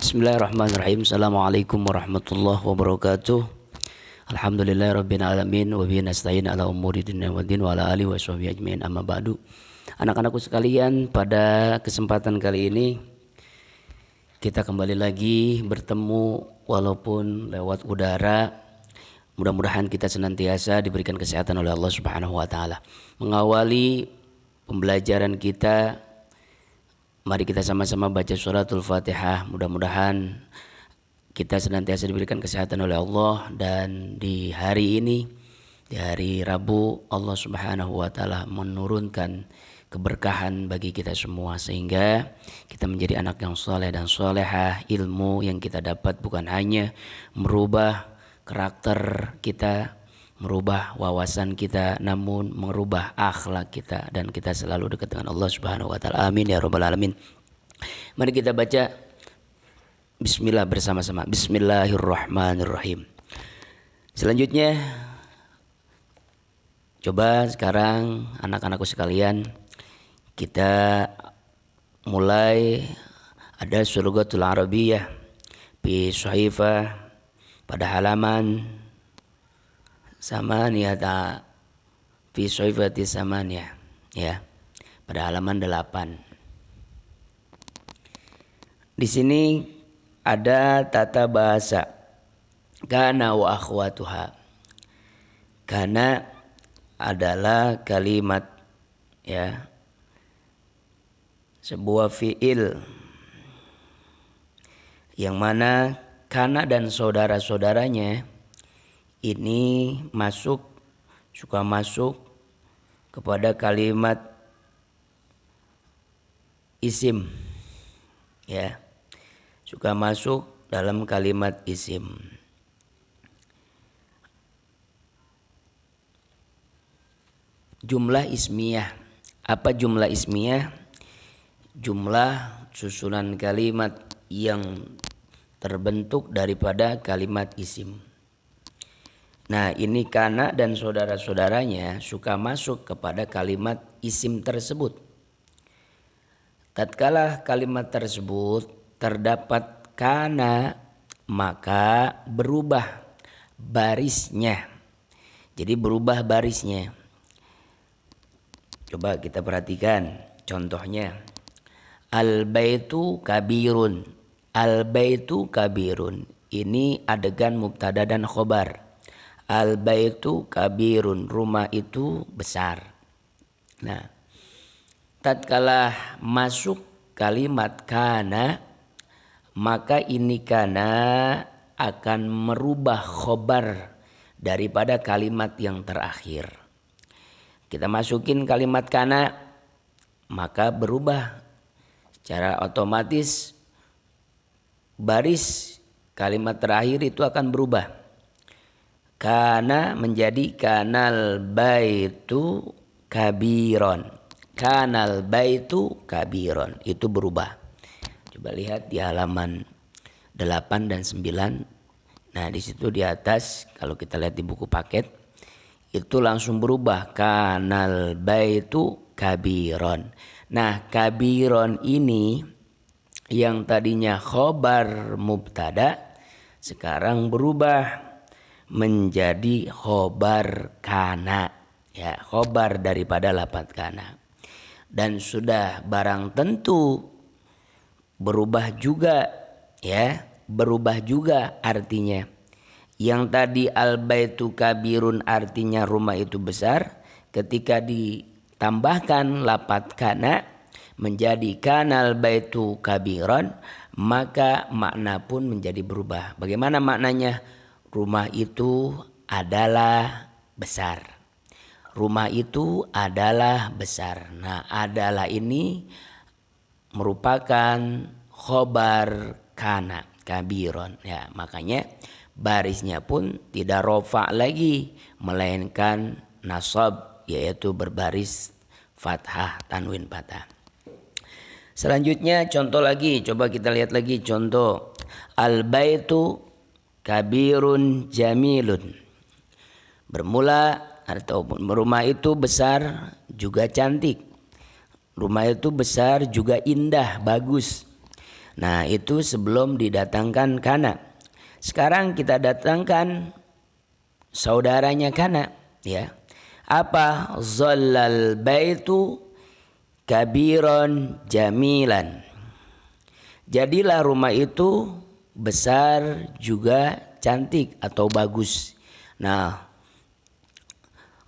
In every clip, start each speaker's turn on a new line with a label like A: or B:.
A: Bismillahirrahmanirrahim. Assalamualaikum warahmatullahi wabarakatuh. Alhamdulillahirabbil alamin wa bihi nasta'in ala umuri dunya waddin wa ala alihi wa sahbihi ajmain amma ba'du. Anak-anakku sekalian, pada kesempatan kali ini kita kembali lagi bertemu walaupun lewat udara. Mudah-mudahan kita senantiasa diberikan kesehatan oleh Allah Subhanahu wa taala. Mengawali pembelajaran kita, mari kita sama-sama baca suratul Fatihah. Mudah-mudahan kita senantiasa diberikan kesehatan oleh Allah, dan di hari ini, di hari Rabu, Allah Subhanahu wa taala menurunkan keberkahan bagi kita semua sehingga kita menjadi anak yang soleh dan solehah. Ilmu yang kita dapat bukan hanya merubah karakter kita, merubah wawasan kita, namun merubah akhlak kita, dan kita selalu dekat dengan Allah Subhanahu wa taala. Amin ya rabbal alamin. Mari kita baca bismillah bersama-sama. Bismillahirrahmanirrahim. Selanjutnya, coba sekarang anak-anakku sekalian, kita mulai ada Suratul Arabiyah fi Sahifah pada halaman Samaniyata fi Sahifati Samaniyah, ya, pada halaman 8. Di sini ada tata bahasa kana wa akhwatuha. Kana adalah kalimat, ya, sebuah fiil yang mana kana dan saudara-saudaranya ini suka masuk kepada kalimat isim, ya, suka masuk dalam kalimat isim. Jumlah ismiyah. Apa jumlah ismiyah? Jumlah susunan kalimat yang terbentuk daripada kalimat isim. Nah, ini kana dan saudara-saudaranya suka masuk kepada kalimat isim tersebut. Tatkala kalimat tersebut terdapat kana, maka berubah barisnya. Jadi berubah barisnya. Coba kita perhatikan contohnya. Al-baitu kabirun. Al-baitu kabirun. Ini adegan mubtada dan khobar. Al-baitu kabirun. Rumah itu besar. Nah, tatkala masuk kalimat kana, maka ini kana akan merubah khobar daripada kalimat yang terakhir. Kita masukin kalimat kana, maka berubah secara otomatis baris kalimat terakhir itu akan berubah. Kana menjadi kanal baitu kabiron. Kanal baitu kabiron. Itu berubah. Coba lihat di halaman 8 dan 9. Nah, di situ di atas kalau kita lihat di buku paket itu langsung berubah. Kanal baitu kabiron. Nah, kabiron ini yang tadinya khobar mubtada sekarang berubah menjadi khobar kana, ya, khobar daripada lafaz kana. Dan sudah barang tentu berubah juga, ya, berubah juga artinya. Yang tadi al-baitu kabirun artinya rumah itu besar, ketika ditambahkan lafaz kana menjadi kanal baitu kabiron, maka makna pun menjadi berubah. Bagaimana maknanya? Rumah itu adalah besar. Rumah itu adalah besar. Nah, adalah ini merupakan khobar kana kabiron, ya, makanya barisnya pun tidak rofa lagi, melainkan nasab, yaitu berbaris fathah, tanwin patah. Selanjutnya contoh lagi, coba kita lihat lagi contoh. Al-baitu kabirun jamilun. Bermula atau rumah itu besar juga cantik. Rumah itu besar juga indah, bagus. Nah, itu sebelum didatangkan kana. Sekarang kita datangkan saudaranya kana, ya. Apa? Zallal baitu kabiron jamilan. Jadilah rumah itu besar juga cantik atau bagus. Nah,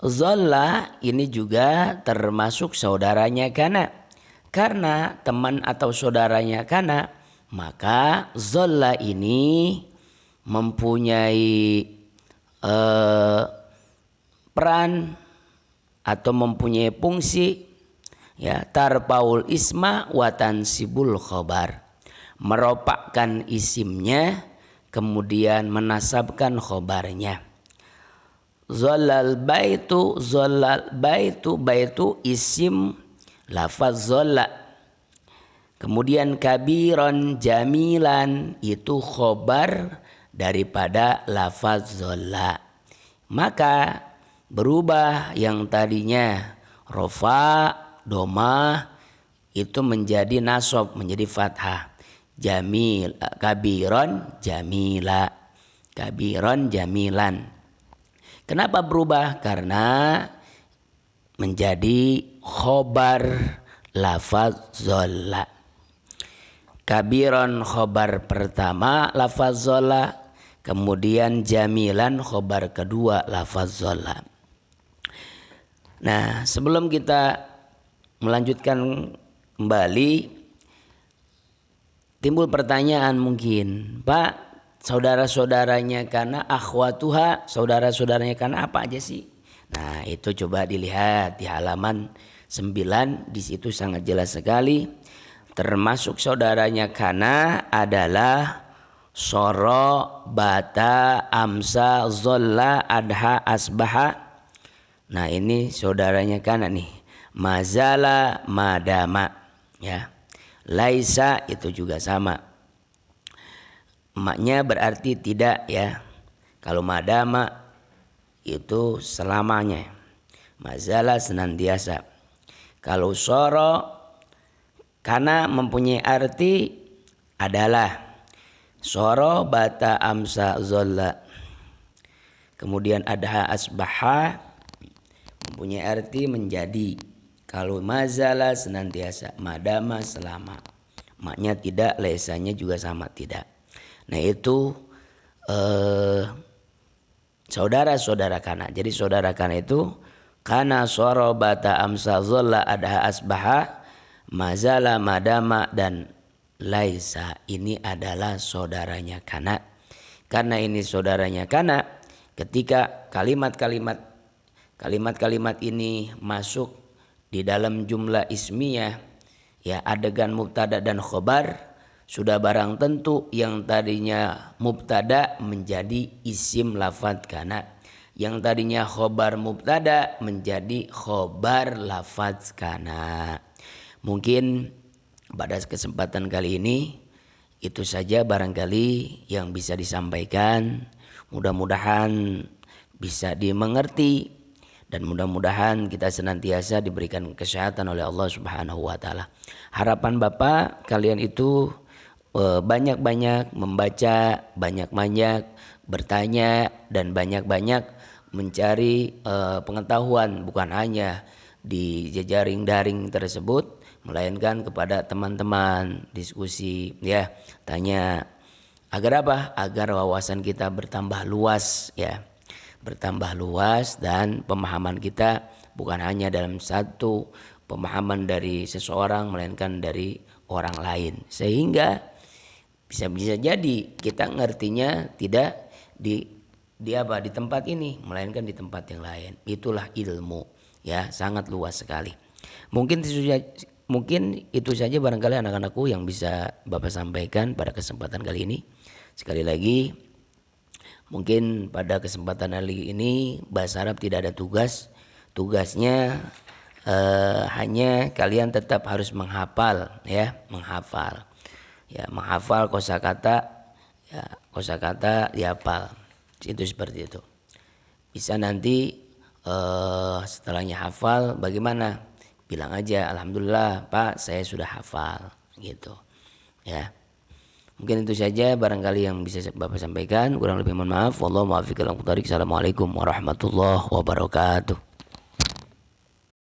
A: Zolla ini juga termasuk saudaranya kana. Karena teman atau saudaranya kana, maka Zolla ini mempunyai peran atau mempunyai fungsi, ya, tarpaul isma wa tansibul khobar, meropakkan isimnya kemudian menasabkan khobarnya. Zallal baitu, baitu isim lafaz zalla. Kemudian kabiron jamilan itu khobar daripada lafaz zalla. Maka berubah yang tadinya rofa, domah itu menjadi nasab, menjadi fathah. Jamil, kabiron jamila, kabiron jamilan. Kenapa berubah? Karena menjadi khobar lafaz zola. Kabiron khobar pertama lafaz zola, kemudian jamilan khobar kedua lafaz zola. Nah, sebelum kita melanjutkan kembali, timbul pertanyaan mungkin, Pak, saudara-saudaranya kana akhwatuha, saudara-saudaranya kana apa aja sih? Nah, itu coba dilihat di halaman 9, di situ sangat jelas sekali. Termasuk saudaranya kana adalah soro, bata, amsa, zolla, adha, asbaha. Nah, ini saudaranya kana nih. Mazala, madama, ya. Laisa itu juga sama. Maknya berarti tidak, ya. Kalau madama itu selamanya. Mazala senantiasa. Kalau soro karena mempunyai arti adalah soro, bata, amsa, zolla. Kemudian adha, asbaha mempunyai arti menjadi. Kalau mazala senantiasa, madama selama. Maknya tidak, lesanya juga sama tidak. Nah, itu saudara-saudara kana. Jadi saudara kana itu kana, soro, bata, amsa, zolla, adha, asbaha, mazala, madama, dan laisa. Ini adalah saudaranya kana. Karena ini saudaranya kana, ketika kalimat-kalimat ini masuk di dalam jumlah ismiyah, ya, adegan mubtada dan khobar, sudah barang tentu yang tadinya mubtada menjadi isim lafadz kana, yang tadinya khobar mubtada menjadi khobar lafadz kana. Mungkin pada kesempatan kali ini itu saja barangkali yang bisa disampaikan. Mudah-mudahan bisa dimengerti dan mudah-mudahan kita senantiasa diberikan kesehatan oleh Allah Subhanahu wa taala. Harapan Bapak kalian itu banyak-banyak membaca, banyak-banyak bertanya, dan banyak-banyak mencari pengetahuan, bukan hanya di jejaring daring tersebut, melainkan kepada teman-teman, diskusi, ya, tanya. Agar apa? Agar wawasan kita bertambah luas, ya, bertambah luas, dan pemahaman kita bukan hanya dalam satu pemahaman dari seseorang, melainkan dari orang lain, sehingga bisa jadi kita ngertinya tidak di tempat ini, melainkan di tempat yang lain. Itulah ilmu, ya, sangat luas sekali. Mungkin itu saja barangkali anak-anakku yang bisa Bapak sampaikan pada kesempatan kali ini. Sekali lagi, mungkin pada kesempatan kali ini bahasa Arab tidak ada tugas. Tugasnya hanya kalian tetap harus menghafal, ya, menghafal. Ya, menghafal kosakata, ya, kosakata dihafal. Itu seperti itu. Bisa nanti setelahnya hafal bagaimana? Bilang aja, alhamdulillah Pak, saya sudah hafal, gitu. Ya. Mungkin itu saja barangkali yang bisa Bapak sampaikan. Kurang lebih mohon maaf. Wallahu muwaffiq ila aqwamit thoriq. Assalamualaikum warahmatullahi wabarakatuh.